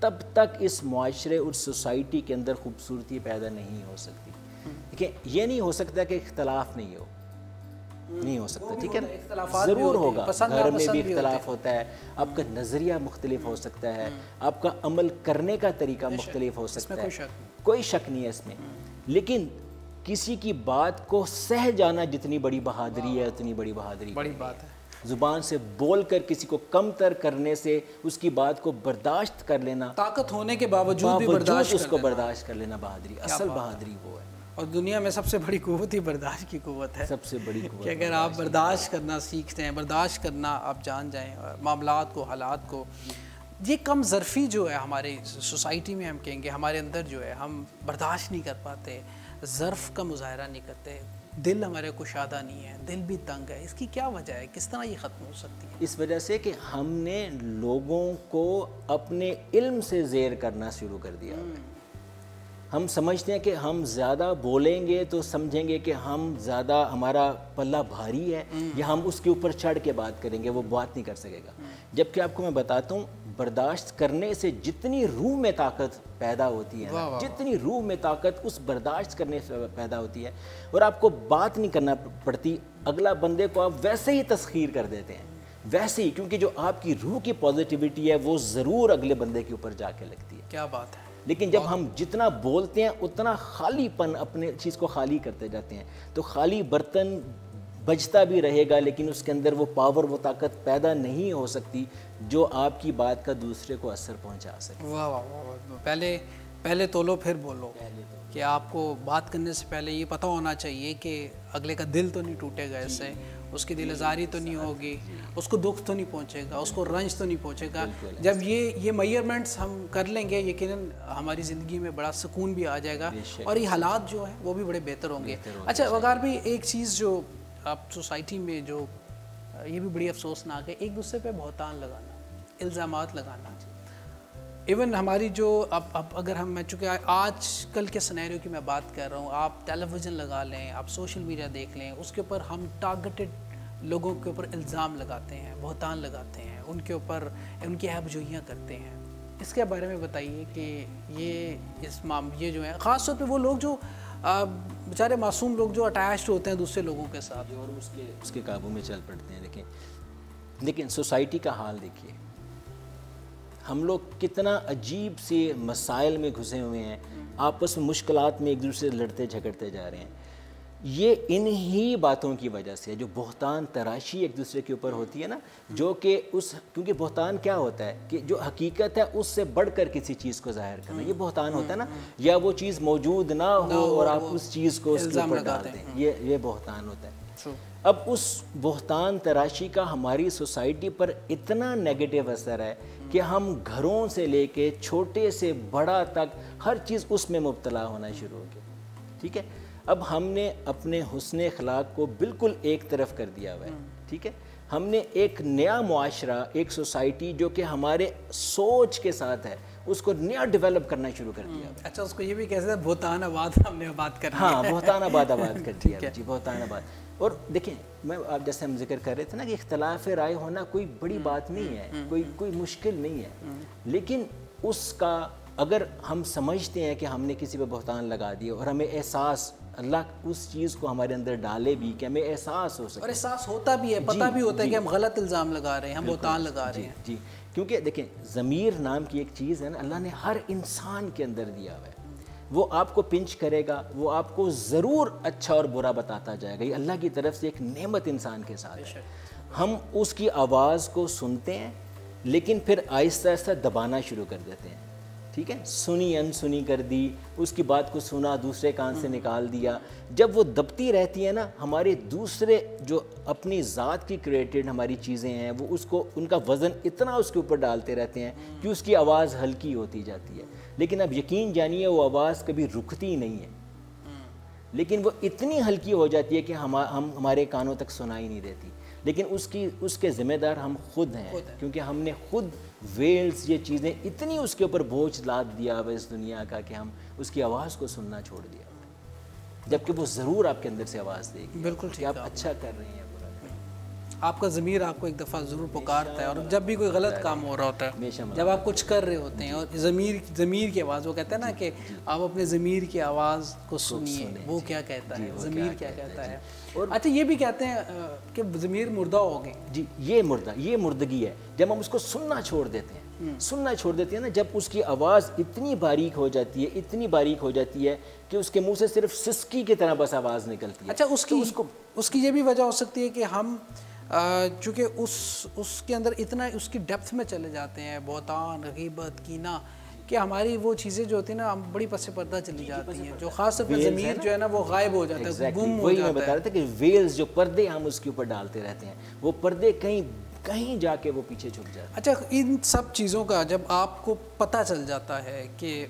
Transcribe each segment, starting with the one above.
تب تک اس معاشرے اور سوسائٹی کے اندر خوبصورتی پیدا نہیں ہو سکتی. دیکھیں یہ نہیں ہو سکتا کہ اختلاف نہیں ہو، نہیں ہو سکتا، ٹھیک ہے نا، ضرور ہوگا. گھر میں بھی اختلاف ہوتا ہے، آپ کا نظریہ مختلف ہو سکتا ہے، آپ کا عمل کرنے کا طریقہ مختلف ہو سکتا ہے، کوئی شک نہیں ہے اس میں. لیکن کسی کی بات کو سہ جانا جتنی بڑی بہادری ہے اتنی بڑی بہادری بڑی بات ہے. زبان سے بول کر کسی کو کم تر کرنے سے اس کی بات کو برداشت کر لینا، طاقت ہونے کے باوجود بھی برداشت اس کو برداشت کر لینا بہادری، اصل بہادری وہ ہے. اور دنیا میں سب سے بڑی قوت ہی برداشت کی قوت ہے. سب سے بڑی قوت کہ اگر آپ برداشت کرنا سیکھتے ہیں، برداشت کرنا آپ جان جائیں معاملات کو، حالات کو. یہ کم ظرفی جو ہے ہمارے سوسائٹی میں، ہم کہیں گے ہمارے اندر جو ہے، ہم برداشت نہیں کر پاتے، ظرف کا مظاہرہ نہیں کرتے، دل ہمارے کشادہ نہیں ہے، دل بھی تنگ ہے. اس کی کیا وجہ ہے؟ کس طرح یہ ختم ہو سکتی ہے؟ اس وجہ سے کہ ہم نے لوگوں کو اپنے علم سے زیر کرنا شروع کر دیا. ہم سمجھتے ہیں کہ ہم زیادہ بولیں گے تو سمجھیں گے کہ ہم زیادہ، ہمارا پلہ بھاری ہے، یا ہم اس کے اوپر چڑھ کے بات کریں گے، وہ بات نہیں کر سکے گا. جبکہ آپ کو میں بتاتا ہوں، برداشت کرنے سے جتنی روح میں طاقت پیدا ہوتی ہے، جتنی روح میں طاقت اس برداشت کرنے سے پیدا ہوتی ہے، اور آپ کو بات نہیں کرنا پڑتی، اگلا بندے کو آپ ویسے ہی تسخیر کر دیتے ہیں، ویسے ہی، کیونکہ جو آپ کی روح کی پازیٹیوٹی ہے وہ ضرور اگلے بندے کے اوپر جا کے لگتی ہے. کیا بات ہے. لیکن جب ہم جتنا بولتے ہیں اتنا خالی پن اپنے چیز کو خالی کرتے جاتے ہیں، تو خالی برتن بجتا بھی رہے گا لیکن اس کے اندر وہ پاور، وہ طاقت پیدا نہیں ہو سکتی جو آپ کی بات کا دوسرے کو اثر پہنچا سکے. واہ واہ واہ. پہلے تولو پھر بولو. کہ آپ کو بات کرنے سے پہلے یہ پتہ ہونا چاہیے کہ اگلے کا دل تو نہیں ٹوٹے گا، اس سے اس کی دل آزاری تو نہیں ہوگی، اس کو دکھ تو نہیں پہنچے گا، اس کو رنج تو نہیں پہنچے گا. جب یہ میئرمنٹس ہم کر لیں گے، یقیناً ہماری زندگی میں بڑا سکون بھی آ جائے گا، اور یہ حالات جو ہیں وہ بھی بڑے بہتر ہوں گے. اچھا وقار بھائی، ایک چیز جو آپ سوسائٹی میں جو یہ بھی بڑی افسوسناک ہے، ایک دوسرے پہ بہتان لگانا، الزامات لگانا. ایون ہماری جو اب اگر میں چونکہ آج کل کے سنیریو کی میں بات کر رہا ہوں، آپ ٹیلی ویژن لگا لیں، آپ سوشل میڈیا دیکھ لیں، اس کے اوپر ہم ٹارگیٹڈ لوگوں کے اوپر الزام لگاتے ہیں، بہتان لگاتے ہیں، ان کے اوپر ان کی عیب جوئیاں کرتے ہیں. اس کے بارے میں بتائیے کہ یہ جو ہے خاص طور پہ وہ لوگ جو بیچارے معصوم لوگ جو اٹیچڈ ہوتے ہیں دوسرے لوگوں کے ساتھ، اور اس کے قابو میں چل پڑتے ہیں. لیکن سوسائٹی کا حال دیکھیے، ہم لوگ کتنا عجیب سے مسائل میں گھسے ہوئے ہیں، آپس میں مشکلات میں ایک دوسرے سے لڑتے جھگڑتے جا رہے ہیں. یہ انہی باتوں کی وجہ سے جو بہتان تراشی ایک دوسرے کے اوپر ہوتی ہے نا، جو کہ کیونکہ بہتان کیا ہوتا ہے کہ جو حقیقت ہے اس سے بڑھ کر کسی چیز کو ظاہر کرنا، یہ بہتان ہوتا ہے نا. یا وہ چیز موجود نہ ہو اور آپ اس چیز کو اس کے اوپر ڈال دیں، یہ بہتان ہوتا ہے. اب اس بہتان تراشی کا ہماری سوسائٹی پر اتنا نیگیٹو اثر ہے کہ ہم گھروں سے لے کے چھوٹے سے بڑا تک ہر چیز اس میں مبتلا ہونا شروع ہو گئی. ٹھیک ہے، اب ہم نے اپنے حسن اخلاق کو بالکل ایک طرف کر دیا ہوا ہے. ٹھیک ہے، ہم نے ایک نیا معاشرہ، ایک سوسائٹی جو کہ ہمارے سوچ کے ساتھ ہے، اس کو نیا ڈیولپ کرنا شروع کر دیا. اچھا، اس کو یہ بھی کہہ سکتے ہیں بہتان آباد ہم نے آباد کر دیا. ہاں، بہتان آباد کر دیا جی، بہتان آباد. اور دیکھیں، آپ جیسے ہم ذکر کر رہے تھے نا کہ اختلاف رائے ہونا کوئی بڑی بات نہیں ہے، کوئی مشکل نہیں ہے. لیکن اس کا اگر ہم سمجھتے ہیں کہ ہم نے کسی پہ بہتان لگا دیا اور ہمیں احساس، اللہ اس چیز کو ہمارے اندر ڈالے بھی کہ ہمیں احساس ہو سکے، اور احساس ہوتا بھی ہے، پتہ بھی ہوتا ہے کہ ہم غلط الزام لگا رہے ہیں، ہم بہتان لگا رہے ہیں. جی، کیونکہ دیکھیں ضمیر نام کی ایک چیز ہے نا، اللہ نے ہر انسان کے اندر دیا ہوا ہے. وہ آپ کو پنچ کرے گا، وہ آپ کو ضرور اچھا اور برا بتاتا جائے گا. یہ اللہ کی طرف سے ایک نعمت انسان کے ساتھ ہے. ہم اس کی آواز کو سنتے ہیں لیکن پھر آہستہ آہستہ دبانا شروع کر دیتے ہیں. ٹھیک ہے، سنی انسنی کر دی، اس کی بات کو سنا، دوسرے کان سے نکال دیا. جب وہ دبتی رہتی ہے نا، ہمارے دوسرے جو اپنی ذات کی کریٹڈ ہماری چیزیں ہیں، وہ اس کو، ان کا وزن اتنا اس کے اوپر ڈالتے رہتے ہیں کہ اس کی آواز ہلکی ہوتی جاتی ہے. لیکن اب یقین جانیے وہ آواز کبھی رکتی نہیں ہے، لیکن وہ اتنی ہلکی ہو جاتی ہے کہ ہمارے کانوں تک سنائی نہیں دیتی. لیکن اس کے ذمہ دار ہم خود ہیں، کیونکہ ہم نے خود ویلز، یہ چیزیں اتنی اس کے اوپر بوجھ لاد دیا ہوا اس دنیا کا کہ ہم اس کی آواز کو سننا چھوڑ دیا، جبکہ وہ ضرور آپ کے اندر سے آواز دے گی. بالکل ٹھیک، آپ اچھا کر رہے ہیں، برا کر رہے ہیں. آپ کا ضمیر آپ کو ایک دفعہ ضرور پکارتا ہے، اور جب بھی کوئی غلط کام ہو رہا ہوتا ہے، جب آپ کچھ کر رہے ہوتے ہیں، اور ضمیر کی آواز، وہ کہتے ہیں نا کہ آپ اپنے ضمیر کی آواز کو سنیے، وہ کیا کہتا ہے، ضمیر کیا کہتا ہے۔ اچھا یہ بھی کہتے ہیں کہ ضمیر مردہ ہو گئی۔ جی یہ مردگی ہے، جب ہم اس کو سننا چھوڑ دیتے ہیں، نا، جب اس کی آواز اتنی باریک ہو جاتی ہے کہ اس کے منہ سے صرف سسکی کی طرح بس آواز نکلتی ہے۔ اچھا اس کی یہ بھی وجہ ہو سکتی ہے کہ ہم چونکہ اس کے اندر اتنا اس کی ڈیپتھ میں چلے جاتے ہیں، بہتان، غیبت، کینہ، کہ ہماری وہ چیزیں جو ہوتی ہیں نا، ہم بڑی پس پردہ چلی جاتی ہیں، جو خاص طور پہ ضمیر جو ہے نا وہ غائب ہو جاتا ہے، گم ہو جاتا ہے۔ وہی میں بتا رہا تھا کہ ویلز، جو پردے ہم اس کے اوپر ڈالتے رہتے ہیں، وہ پردے کہیں جا کے وہ پیچھے چھپ جاتے ہیں۔ اچھا ان سب چیزوں کا جب آپ کو پتہ چل جاتا ہے کہ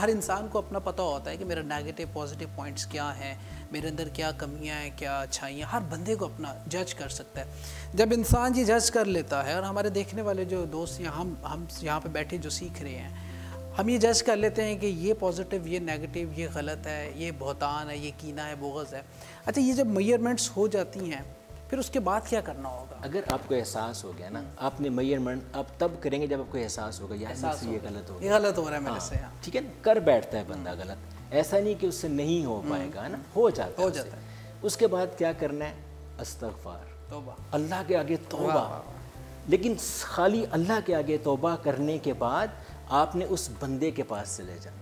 ہر انسان کو اپنا پتہ ہوتا ہے کہ میرا نیگیٹو پازیٹیو پوائنٹس کیا ہیں، میرے اندر کیا کمیاں ہیں، کیا اچھائیاں، ہر بندے کو اپنا جج کر سکتا ہے۔ جب انسان یہ جج کر لیتا ہے، اور ہمارے دیکھنے والے جو دوست ہیں، ہم یہاں پہ بیٹھے جو سیکھ رہے ہیں، ہم یہ جج کر لیتے ہیں کہ یہ پازیٹیو، یہ نیگیٹو، یہ غلط ہے، یہ بہتان ہے، یہ کینہ ہے، بغض ہے۔ اچھا یہ جب میئرمنٹس ہو جاتی ہیں، پھر اس کے بعد کیا کرنا ہوگا؟ اگر آپ کو احساس ہو گیا نا، آپ نے میئرمنٹ آپ تب کریں گے جب آپ کو احساس ہوگا یار مجھ سے یہ غلط ہو گیا، یہ غلط ہو رہا ہے میرے سے، ٹھیک ہے نا، کر بیٹھتا ہے بندہ غلط، ایسا نہیں کہ اس سے نہیں ہو پائے گا نا، ہو جاتا ہے۔ اس کے بعد کیا کرنا ہے؟ استغفار، توبہ، اللہ کے آگے توبہ۔ لیکن خالی اللہ کے آگے توبہ کرنے کے بعد آپ نے اس بندے کے پاس چلے جانا،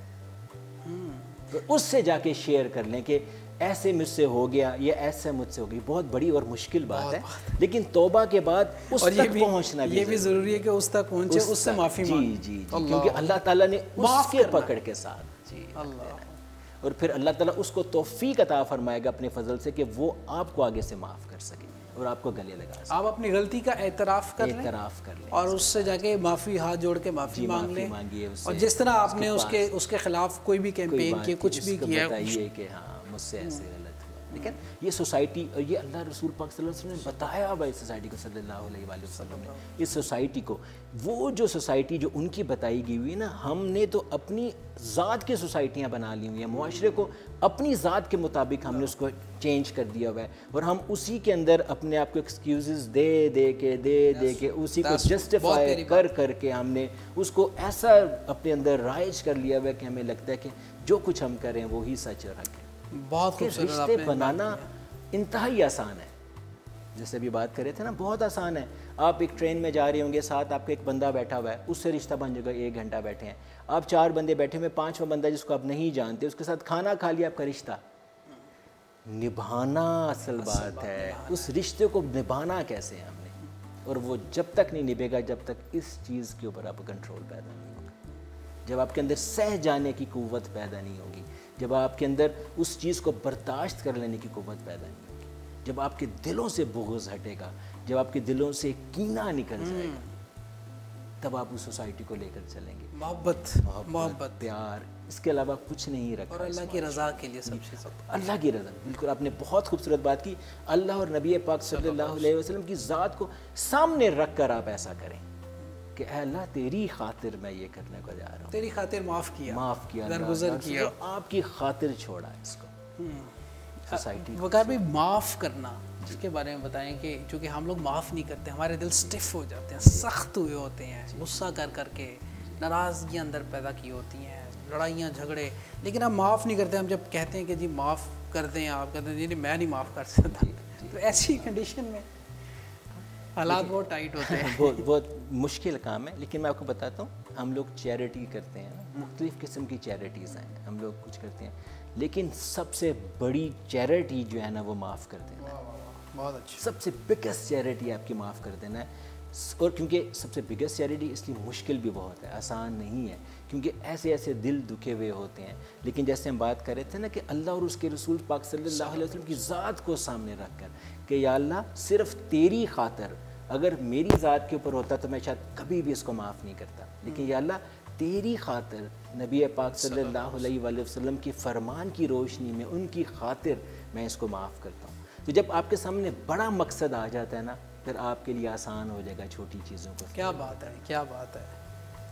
اس سے جا کے شیئر کر لیں کہ ایسے مجھ سے ہو گیا، یہ ایسے مجھ سے ہو گئی۔ بہت بڑی اور مشکل بات ہے، لیکن توبہ کے بعد اس تک پہنچنا بھی، یہ بھی ضروری ہے کہ اس تک پہنچے، اس سے معافی مانگے۔ جی کیونکہ اللہ تعالیٰ نے اس کے پکڑ کے ساتھ اور پھر اللہ تعالیٰ اس کو توفیق عطا فرمائے گا اپنے فضل سے کہ وہ آپ کو آگے سے معاف کر سکے اور آپ کو گلے لگا سکے۔ آپ اپنی غلطی کا اعتراف کر لیں اور اس سے جا کے معافی، ہاتھ جوڑ کے معافی مانگ لیں، اور جس طرح آپ نے اس کے خلاف کوئی بھی کیمپین کیا، کچھ بھی کیا، بتائیے کہ ہاں مجھ سے ایسے غلط ہوا۔ لیکن یہ سوسائٹی، اور یہ اللہ رسول پاک صلی اللہ علیہ وسلم نے بتایا بھائی سوسائٹی کو، صلی اللہ علیہ وآلہ وسلم نے اس سوسائٹی کو، وہ جو سوسائٹی جو ان کی بتائی گئی ہوئی ہے نا، ہم نے تو اپنی ذات کی سوسائٹیاں بنا لی ہوئی ہیں، معاشرے کو اپنی ذات کے مطابق ہم نے اس کو چینج کر دیا ہوا ہے، اور ہم اسی کے اندر اپنے آپ کو ایکسکیوزز دے کے اسی کو جسٹیفائی کر کے ہم نے اس کو ایسا اپنے اندر رائج کر لیا ہوا ہے کہ ہمیں لگتا ہے کہ جو کچھ ہم کریں وہی سچ اور حق ہے۔ بہت خوبصورت رشتے بنانا انتہائی آسان ہے، جیسے ابھی بات کر رہے تھے نا، بہت آسان ہے۔ آپ ایک ٹرین میں جا رہے ہوں گے، ساتھ آپ کا ایک بندہ بیٹھا ہوا ہے، اس سے رشتہ بن جائے گا، 1 گھنٹہ بیٹھے ہیں آپ، 4 بندے بیٹھے ہوئے، 5واں بندہ جس کو آپ نہیں جانتے، اس کے ساتھ کھانا کھا لیا، آپ کا رشتہ نبھانا اصل بات ہے۔ اس رشتے کو نبھانا کیسے ہم نے، اور وہ جب تک نہیں نبھے گا جب تک اس چیز کے اوپر آپ کنٹرول پیدا نہیں ہوگا، جب آپ کے اندر سہ جانے کی قوت پیدا نہیں ہوگی، جب آپ کے اندر اس چیز کو برداشت کر لینے کی قوت پیدا نہیں ہوگی، جب آپ کے دلوں سے بغض ہٹے گا، جب آپ کے دلوں سے کینہ نکل جائے گا، تب آپ اس سوسائٹی کو لے کر چلیں گے۔ محبت، پیار، اس کے علاوہ کچھ نہیں رکھا، اور اللہ کی رضا کے لیے سب چیز، اللہ کی رضا۔ بالکل آپ نے بہت خوبصورت بات کی، اللہ اور نبی پاک صلی اللہ علیہ وسلم کی ذات کو سامنے رکھ کر آپ ایسا کریں کہ اے اللہ تیری خاطر میں یہ کرنے کو جا رہا ہوں، تیری خاطر معاف کیا، درگزر کیا، آپ کی خاطر چھوڑا اس کو۔ سوسائٹی وقار بھائی معاف کرنا، اس کے بارے میں بتائیں کہ چونکہ ہم لوگ معاف نہیں کرتے، ہمارے دل سٹف ہو جاتے ہیں، سخت ہوئے ہوتے ہیں، غصہ کر کے ناراضگیاں اندر پیدا کی ہوتی ہیں، لڑائیاں جھگڑے، لیکن ہم معاف نہیں کرتے۔ ہم جب کہتے ہیں کہ جی معاف کر دیں، آپ کہتے ہیں جی میں نہیں معاف کر سکتا، تو ایسی کنڈیشن میں حالات بہت ٹائٹ ہوتے ہیں، بہت مشکل کام ہے۔ لیکن میں آپ کو بتاتا ہوں، ہم لوگ چیریٹی کرتے ہیں، مختلف قسم کی چیریٹیز ہیں، ہم لوگ کچھ کرتے ہیں، لیکن سب سے بڑی چیریٹی جو ہے نا وہ معاف کر دینا ہے۔ بہت اچھا، سب سے بگیسٹ چیریٹی آپ کی معاف کر دینا ہے۔ اور کیونکہ سب سے بگیسٹ چیریٹی اس لیے مشکل بھی بہت ہے، آسان نہیں ہے، کیونکہ ایسے دل دکھے ہوئے ہوتے ہیں۔ لیکن جیسے ہم بات کر رہے تھے نا کہ اللہ اور اس کے رسول پاک صلی اللہ علیہ وسلم کی ذات کو سامنے رکھ کر کہ یا اللہ صرف تیری خاطر، اگر میری ذات کے اوپر ہوتا تو میں شاید کبھی بھی اس کو معاف نہیں کرتا، لیکن یا اللہ تیری خاطر، نبی پاک صلی اللہ علیہ وآلہ وسلم کی فرمان کی روشنی میں، ان کی خاطر میں اس کو معاف کرتا ہوں۔ تو جب آپ کے سامنے بڑا مقصد آ جاتا ہے نا، پھر آپ کے لیے آسان ہو جائے گا چھوٹی چیزوں کو۔ کیا بات ہے، کیا بات ہے۔